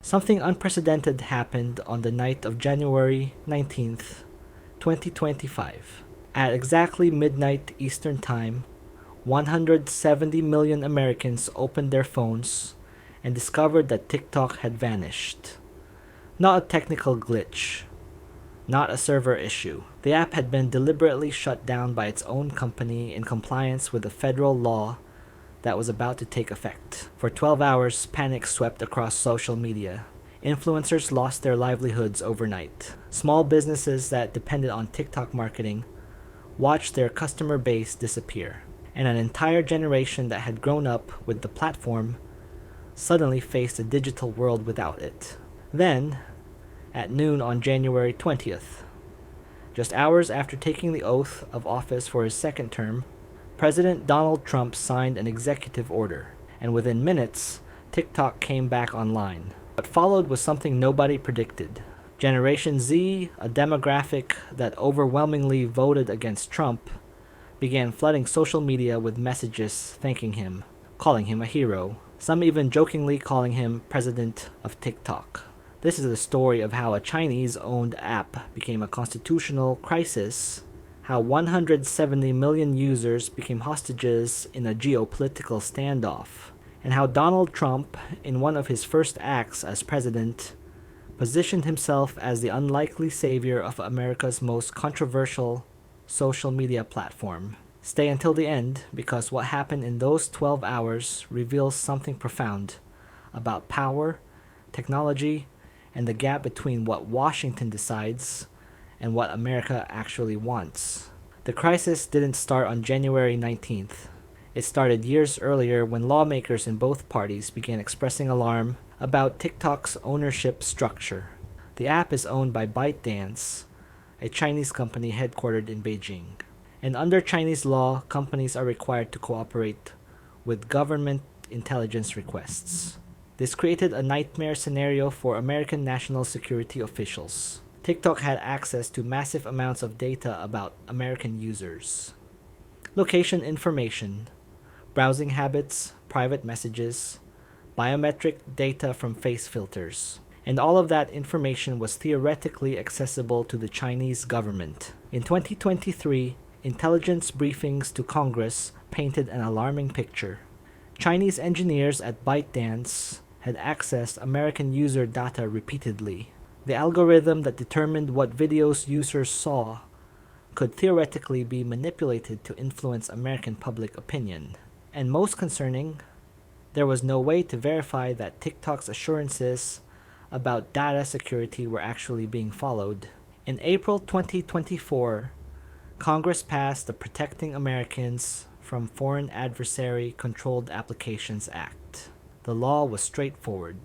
Something unprecedented happened on the night of January 19th, 2025. At exactly midnight Eastern Time, 170 million Americans opened their phones and discovered that TikTok had vanished. Not a technical glitch, not a server issue. The app had been deliberately shut down by its own company in compliance with a federal law that was about to take effect. For 12 hours, panic swept across social media. Influencers lost their livelihoods overnight. Small businesses that depended on TikTok marketing watched their customer base disappear. And an entire generation that had grown up with the platform suddenly faced a digital world without it. Then, at noon on January 20th, just hours after taking the oath of office for his second term, President Donald Trump signed an executive order, and within minutes, TikTok came back online. What followed was something nobody predicted. Generation Z, a demographic that overwhelmingly voted against Trump, began flooding social media with messages thanking him, calling him a hero, some even jokingly calling him president of TikTok. This is the story of how a Chinese-owned app became a constitutional crisis, how 170 million users became hostages in a geopolitical standoff, and how Donald Trump, in one of his first acts as president, positioned himself as the unlikely savior of America's most controversial social media platform. Stay until the end, because what happened in those 12 hours reveals something profound about power, technology, and the gap between what Washington decides and what America actually wants. The crisis didn't start on January 19th. It started years earlier when lawmakers in both parties began expressing alarm about TikTok's ownership structure. The app is owned by ByteDance, a Chinese company headquartered in Beijing. And under Chinese law, companies are required to cooperate with government intelligence requests. This created a nightmare scenario for American national security officials. TikTok had access to massive amounts of data about American users. Location information, browsing habits, private messages, biometric data from face filters. And all of that information was theoretically accessible to the Chinese government. In 2023, intelligence briefings to Congress painted an alarming picture. Chinese engineers at ByteDance had accessed American user data repeatedly. The algorithm that determined what videos users saw could theoretically be manipulated to influence American public opinion. And most concerning, there was no way to verify that TikTok's assurances about data security were actually being followed. In April 2024, Congress passed the Protecting Americans from Foreign Adversary Controlled Applications Act. The law was straightforward.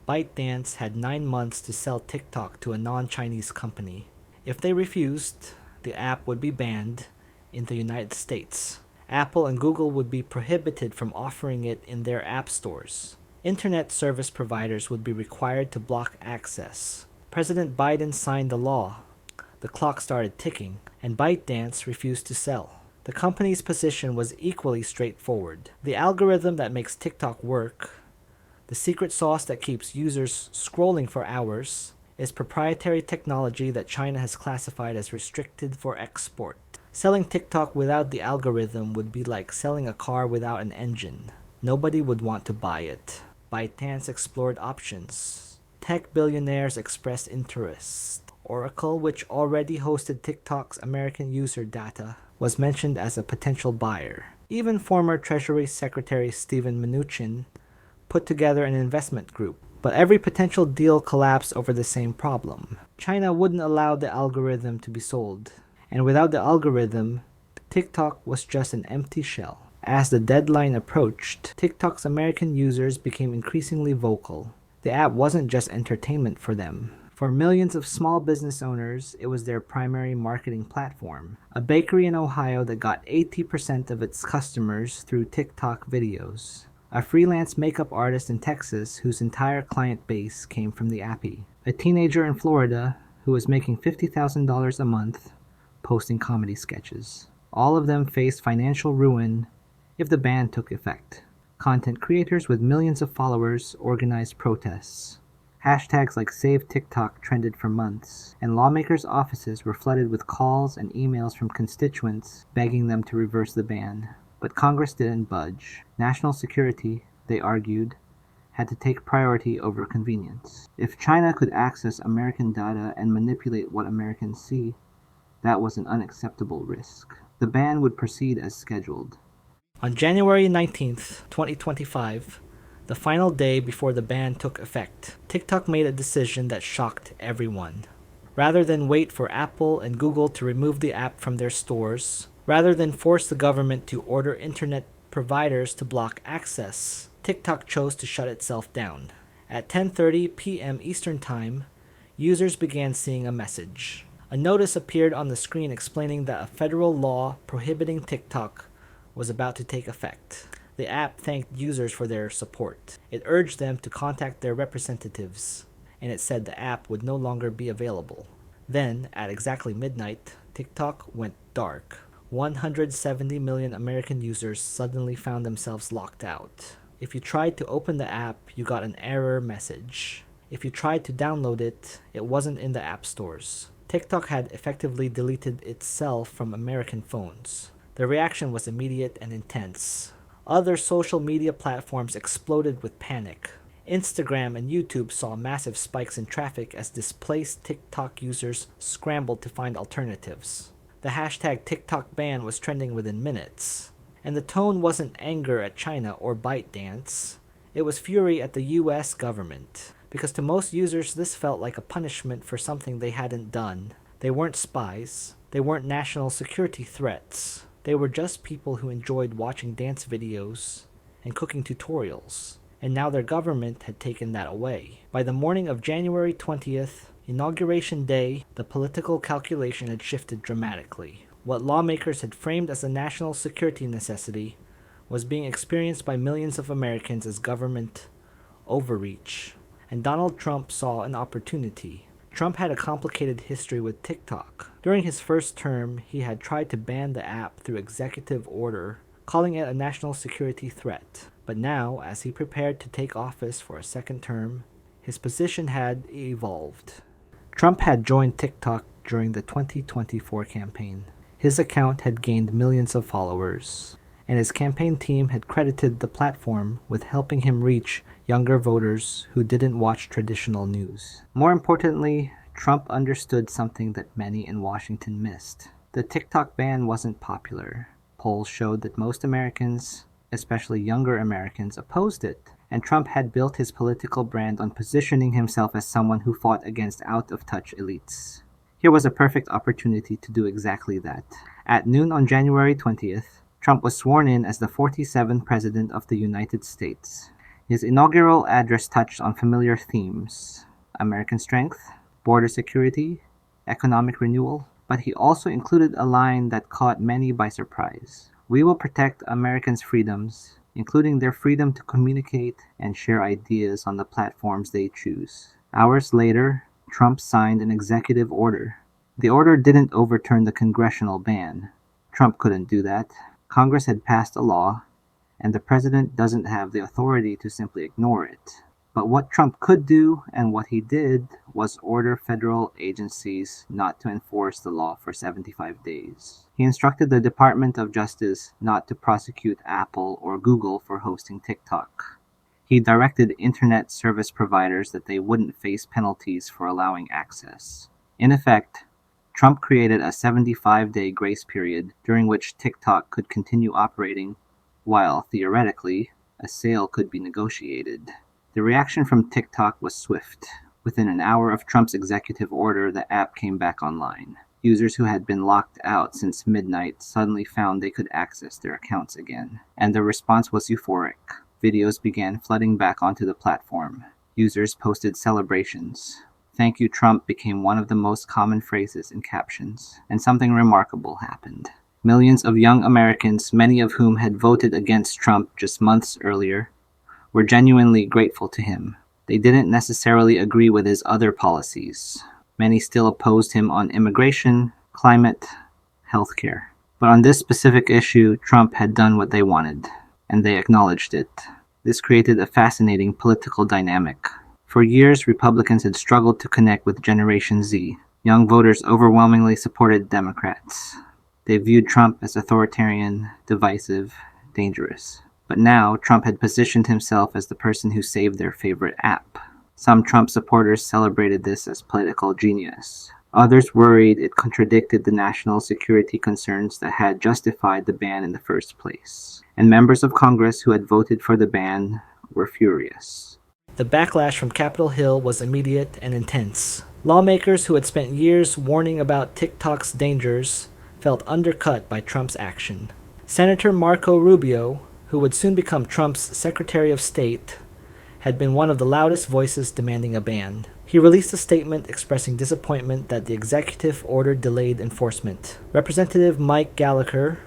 ByteDance had 9 months to sell TikTok to a non-Chinese company. If they refused, the app would be banned in the United States. Apple and Google would be prohibited from offering it in their app stores. Internet service providers would be required to block access. President Biden signed the law. The clock started ticking, and ByteDance refused to sell. The company's position was equally straightforward. The algorithm that makes TikTok work, the secret sauce that keeps users scrolling for hours, is proprietary technology that China has classified as restricted for export. Selling TikTok without the algorithm would be like selling a car without an engine. Nobody would want to buy it. ByteDance explored options. Tech billionaires expressed interest. Oracle, which already hosted TikTok's American user data, was mentioned as a potential buyer. Even former Treasury Secretary Steven Mnuchin put together an investment group. But every potential deal collapsed over the same problem. China wouldn't allow the algorithm to be sold. And without the algorithm, TikTok was just an empty shell. As the deadline approached, TikTok's American users became increasingly vocal. The app wasn't just entertainment for them. For millions of small business owners, it was their primary marketing platform. A bakery in Ohio that got 80% of its customers through TikTok videos. A freelance makeup artist in Texas whose entire client base came from the appy. A teenager in Florida who was making $50,000 a month posting comedy sketches. All of them faced financial ruin if the ban took effect. Content creators with millions of followers organized protests. Hashtags like Save TikTok trended for months, and lawmakers' offices were flooded with calls and emails from constituents begging them to reverse the ban. But Congress didn't budge. National security, they argued, had to take priority over convenience. If China could access American data and manipulate what Americans see, that was an unacceptable risk. The ban would proceed as scheduled. On January 19th, 2025, the final day before the ban took effect, TikTok made a decision that shocked everyone. Rather than wait for Apple and Google to remove the app from their stores, rather than force the government to order internet providers to block access, TikTok chose to shut itself down. At 10:30 p.m. Eastern Time, users began seeing a message. A notice appeared on the screen explaining that a federal law prohibiting TikTok was about to take effect. The app thanked users for their support. It urged them to contact their representatives, and it said the app would no longer be available. Then, at exactly midnight, TikTok went dark. 170 million American users suddenly found themselves locked out. If you tried to open the app, you got an error message. If you tried to download it, it wasn't in the app stores. TikTok had effectively deleted itself from American phones. The reaction was immediate and intense. Other social media platforms exploded with panic. Instagram and YouTube saw massive spikes in traffic as displaced TikTok users scrambled to find alternatives. The hashtag TikTok ban was trending within minutes. And the tone wasn't anger at China or ByteDance. It was fury at the US government. Because to most users, this felt like a punishment for something they hadn't done. They weren't spies. They weren't national security threats. They were just people who enjoyed watching dance videos and cooking tutorials. And now their government had taken that away. By the morning of January 20th, Inauguration Day, the political calculation had shifted dramatically. What lawmakers had framed as a national security necessity was being experienced by millions of Americans as government overreach. And Donald Trump saw an opportunity. Trump had a complicated history with TikTok. During his first term, he had tried to ban the app through executive order, calling it a national security threat. But now, as he prepared to take office for a second term, his position had evolved. Trump had joined TikTok during the 2024 campaign. His account had gained millions of followers, and his campaign team had credited the platform with helping him reach younger voters who didn't watch traditional news. More importantly, Trump understood something that many in Washington missed. The TikTok ban wasn't popular. Polls showed that most Americans, especially younger Americans, opposed it, and Trump had built his political brand on positioning himself as someone who fought against out-of-touch elites. Here was a perfect opportunity to do exactly that. At noon on January 20th, Trump was sworn in as the 47th President of the United States. His inaugural address touched on familiar themes: American strength, border security, economic renewal, but he also included a line that caught many by surprise. We will protect Americans' freedoms, including their freedom to communicate and share ideas on the platforms they choose. Hours later, Trump signed an executive order. The order didn't overturn the congressional ban. Trump couldn't do that. Congress had passed a law, and the president doesn't have the authority to simply ignore it. But what Trump could do, and what he did, was order federal agencies not to enforce the law for 75 days. He instructed the Department of Justice not to prosecute Apple or Google for hosting TikTok. He directed internet service providers that they wouldn't face penalties for allowing access. In effect, Trump created a 75-day grace period during which TikTok could continue operating, while, theoretically, a sale could be negotiated. The reaction from TikTok was swift. Within an hour of Trump's executive order, the app came back online. Users who had been locked out since midnight suddenly found they could access their accounts again. And the response was euphoric. Videos began flooding back onto the platform. Users posted celebrations. "Thank you, Trump" became one of the most common phrases in captions. And something remarkable happened. Millions of young Americans, many of whom had voted against Trump just months earlier, were genuinely grateful to him. They didn't necessarily agree with his other policies. Many still opposed him on immigration, climate, healthcare. But on this specific issue, Trump had done what they wanted, and they acknowledged it. This created a fascinating political dynamic. For years, Republicans had struggled to connect with Generation Z. Young voters overwhelmingly supported Democrats. They viewed Trump as authoritarian, divisive, dangerous. But now, Trump had positioned himself as the person who saved their favorite app. Some Trump supporters celebrated this as political genius. Others worried it contradicted the national security concerns that had justified the ban in the first place. And members of Congress who had voted for the ban were furious. The backlash from Capitol Hill was immediate and intense. Lawmakers who had spent years warning about TikTok's dangers felt undercut by Trump's action. Senator Marco Rubio, who would soon become Trump's Secretary of State, had been one of the loudest voices demanding a ban. He released a statement expressing disappointment that the executive order delayed enforcement. Representative Mike Gallagher,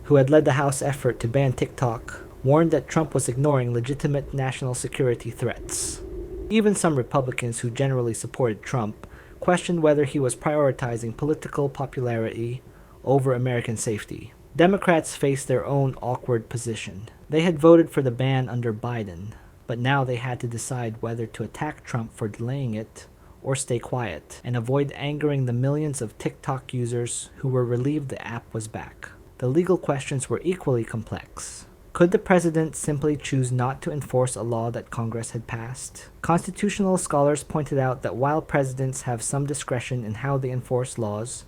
who had led the House effort to ban TikTok, warned that Trump was ignoring legitimate national security threats. Even some Republicans who generally supported Trump questioned whether he was prioritizing political popularity over American safety. Democrats faced their own awkward position. They had voted for the ban under Biden, but now they had to decide whether to attack Trump for delaying it or stay quiet and avoid angering the millions of TikTok users who were relieved the app was back. The legal questions were equally complex. Could the president simply choose not to enforce a law that Congress had passed? Constitutional scholars pointed out that while presidents have some discretion in how they enforce laws,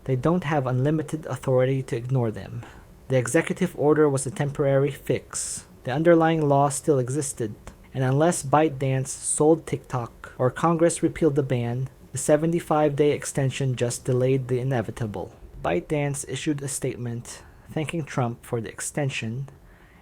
they don't have unlimited authority to ignore them. The executive order was a temporary fix. The underlying law still existed, and unless ByteDance sold TikTok or Congress repealed the ban, the 75-day extension just delayed the inevitable. ByteDance issued a statement thanking Trump for the extension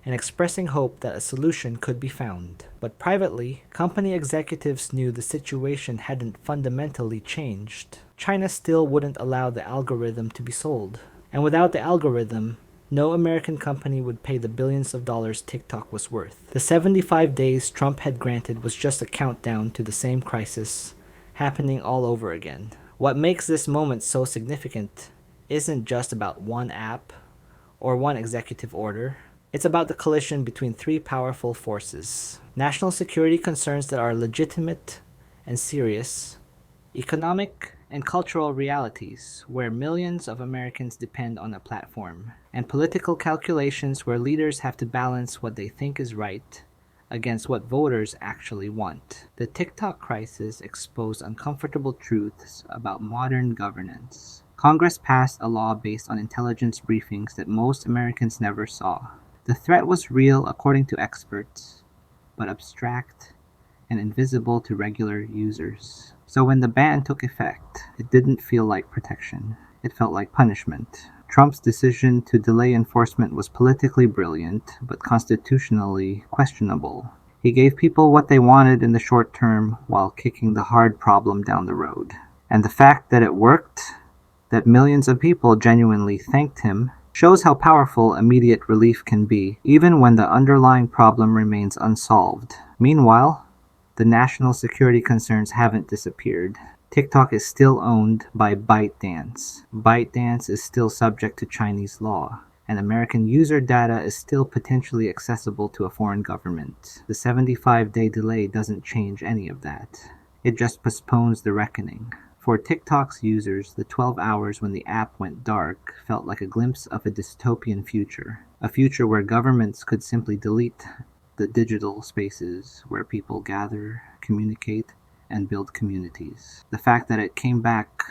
and expressing hope that a solution could be found. But privately, company executives knew the situation hadn't fundamentally changed. China still wouldn't allow the algorithm to be sold. And without the algorithm, no American company would pay the billions of dollars TikTok was worth. The 75 days Trump had granted was just a countdown to the same crisis happening all over again. What makes this moment so significant isn't just about one app or one executive order. It's about the collision between three powerful forces: national security concerns that are legitimate and serious, economic and cultural realities where millions of Americans depend on a platform, and political calculations where leaders have to balance what they think is right against what voters actually want. The TikTok crisis exposed uncomfortable truths about modern governance. Congress passed a law based on intelligence briefings that most Americans never saw. The threat was real according to experts, but abstract and invisible to regular users. So when the ban took effect, it didn't feel like protection. It felt like punishment. Trump's decision to delay enforcement was politically brilliant, but constitutionally questionable. He gave people what they wanted in the short term while kicking the hard problem down the road. And the fact that it worked, that millions of people genuinely thanked him, shows how powerful immediate relief can be, even when the underlying problem remains unsolved. Meanwhile, the national security concerns haven't disappeared. TikTok is still owned by ByteDance. ByteDance is still subject to Chinese law, and American user data is still potentially accessible to a foreign government. The 75-day delay doesn't change any of that. It just postpones the reckoning. For TikTok's users, the 12 hours when the app went dark felt like a glimpse of a dystopian future. A future where governments could simply delete the digital spaces where people gather, communicate, and build communities. The fact that it came back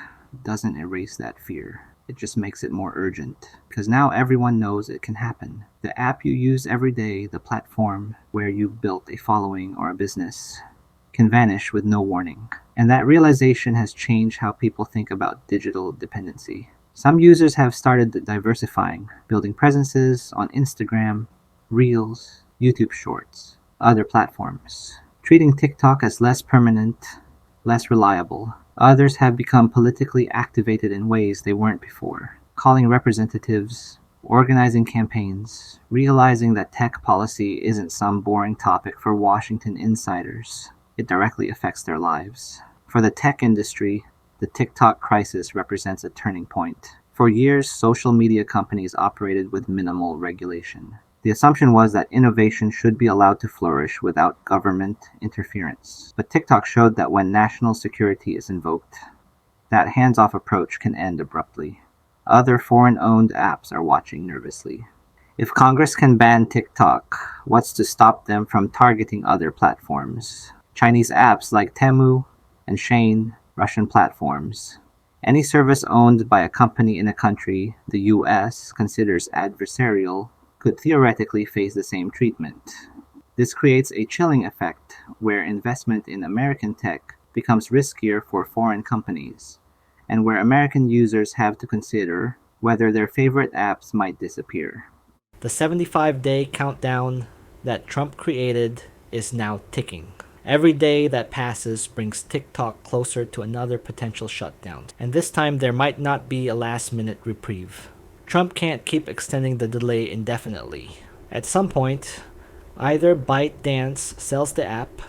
doesn't erase that fear. It just makes it more urgent, because now everyone knows it can happen. The app you use every day, the platform where you built a following or a business, can vanish with no warning. And that realization has changed how people think about digital dependency. Some users have started diversifying, building presences on Instagram, Reels, YouTube Shorts, other platforms, treating TikTok as less permanent, less reliable. Others have become politically activated in ways they weren't before, calling representatives, organizing campaigns, realizing that tech policy isn't some boring topic for Washington insiders. It directly affects their lives. For the tech industry, the TikTok crisis represents a turning point. For years, social media companies operated with minimal regulation. The assumption was that innovation should be allowed to flourish without government interference. But TikTok showed that when national security is invoked, that hands-off approach can end abruptly. Other foreign-owned apps are watching nervously. If Congress can ban TikTok, what's to stop them from targeting other platforms? Chinese apps like Temu and Shein, Russian platforms. Any service owned by a company in a country the US considers adversarial could theoretically face the same treatment. This creates a chilling effect where investment in American tech becomes riskier for foreign companies, and where American users have to consider whether their favorite apps might disappear. The 75-day countdown that Trump created is now ticking. Every day that passes brings TikTok closer to another potential shutdown, and this time there might not be a last-minute reprieve. Trump can't keep extending the delay indefinitely. At some point, either ByteDance sells the app,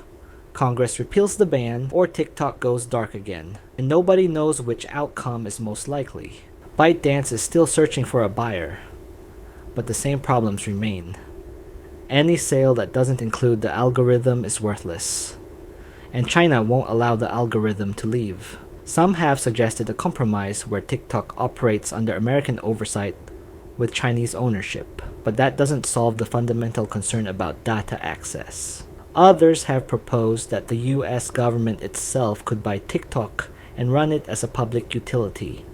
Congress repeals the ban, or TikTok goes dark again, and nobody knows which outcome is most likely. ByteDance is still searching for a buyer, but the same problems remain. Any sale that doesn't include the algorithm is worthless, and China won't allow the algorithm to leave. Some have suggested a compromise where TikTok operates under American oversight with Chinese ownership, but that doesn't solve the fundamental concern about data access. Others have proposed that the US government itself could buy TikTok and run it as a public utility,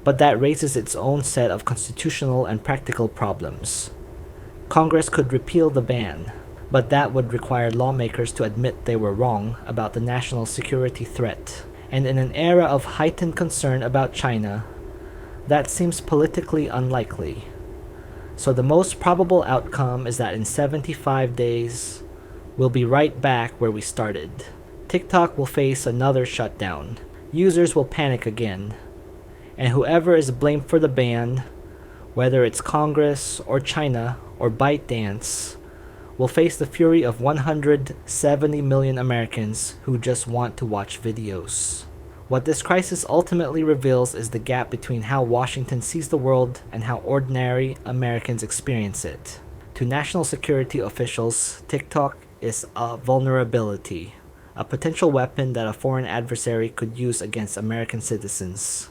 but that raises its own set of constitutional and practical problems. Congress could repeal the ban, but that would require lawmakers to admit they were wrong about the national security threat. And in an era of heightened concern about China, that seems politically unlikely. So the most probable outcome is that in 75 days, we'll be right back where we started. TikTok will face another shutdown. Users will panic again, and whoever is blamed for the ban, whether it's Congress or China or ByteDance, will face the fury of 170 million Americans who just want to watch videos. What this crisis ultimately reveals is the gap between how Washington sees the world and how ordinary Americans experience it. To national security officials, TikTok is a vulnerability, a potential weapon that a foreign adversary could use against American citizens.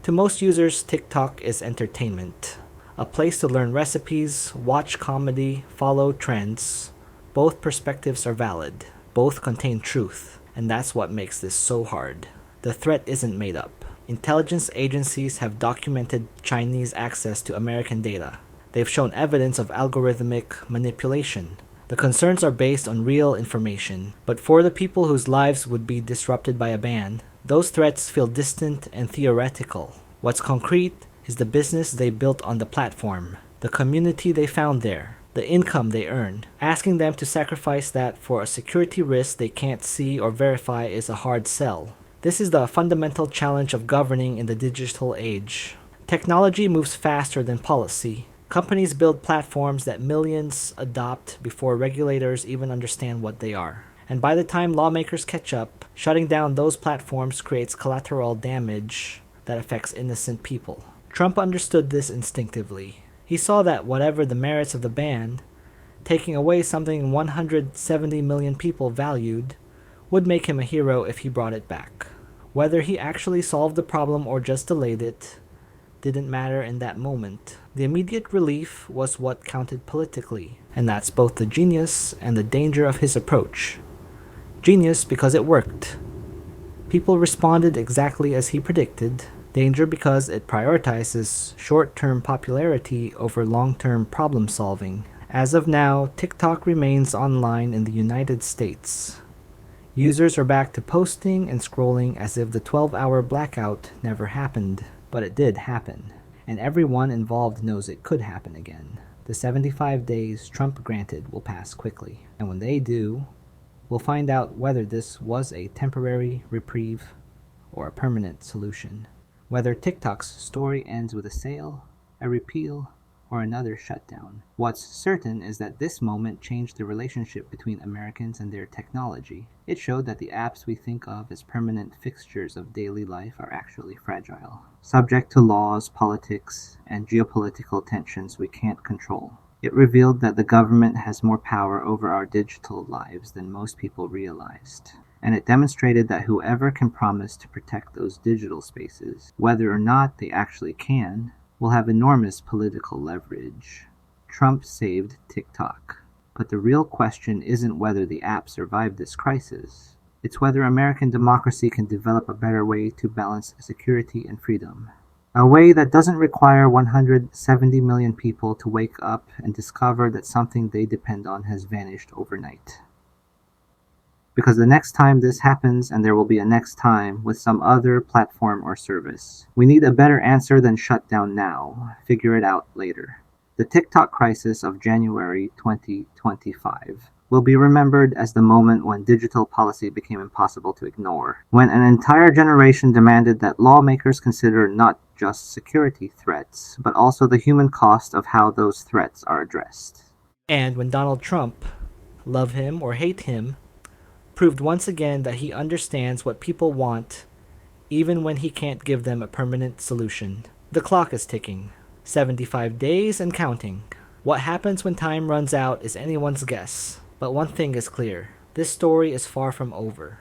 To most users, TikTok is entertainment, a place to learn recipes, watch comedy, follow trends. Both perspectives are valid, both contain truth, and that's what makes this so hard. The threat isn't made up. Intelligence agencies have documented Chinese access to American data. They've shown evidence of algorithmic manipulation. The concerns are based on real information, but for the people whose lives would be disrupted by a ban, those threats feel distant and theoretical. What's concrete is the business they built on the platform, the community they found there, the income they earned. Asking them to sacrifice that for a security risk they can't see or verify is a hard sell. This is the fundamental challenge of governing in the digital age. Technology moves faster than policy. Companies build platforms that millions adopt before regulators even understand what they are. And by the time lawmakers catch up, shutting down those platforms creates collateral damage that affects innocent people. Trump understood this instinctively. He saw that whatever the merits of the ban, taking away something 170 million people valued would make him a hero if he brought it back. Whether he actually solved the problem or just delayed it didn't matter in that moment. The immediate relief was what counted politically, and that's both the genius and the danger of his approach. Genius because it worked. People responded exactly as he predicted. Danger because it prioritizes short-term popularity over long-term problem solving. As of now, TikTok remains online in the United States. Users are back to posting and scrolling as if the 12-hour blackout never happened. But it did happen, and everyone involved knows it could happen again. The 75 days Trump granted will pass quickly, and when they do, we'll find out whether this was a temporary reprieve or a permanent solution. Whether TikTok's story ends with a sale, a repeal, or another shutdown. What's certain is that this moment changed the relationship between Americans and their technology. It showed that the apps we think of as permanent fixtures of daily life are actually fragile, subject to laws, politics, and geopolitical tensions we can't control. It revealed that the government has more power over our digital lives than most people realized. And it demonstrated that whoever can promise to protect those digital spaces, whether or not they actually can, will have enormous political leverage. Trump saved TikTok. But the real question isn't whether the app survived this crisis. It's whether American democracy can develop a better way to balance security and freedom. A way that doesn't require 170 million people to wake up and discover that something they depend on has vanished overnight. Because the next time this happens, and there will be a next time with some other platform or service, we need a better answer than shut down now, figure it out later. The TikTok crisis of January 2025 will be remembered as the moment when digital policy became impossible to ignore, when an entire generation demanded that lawmakers consider not just security threats, but also the human cost of how those threats are addressed. And when Donald Trump, love him or hate him, proved once again that he understands what people want, even when he can't give them a permanent solution. The clock is ticking. 75 days and counting. What happens when time runs out is anyone's guess. But one thing is clear. This story is far from over.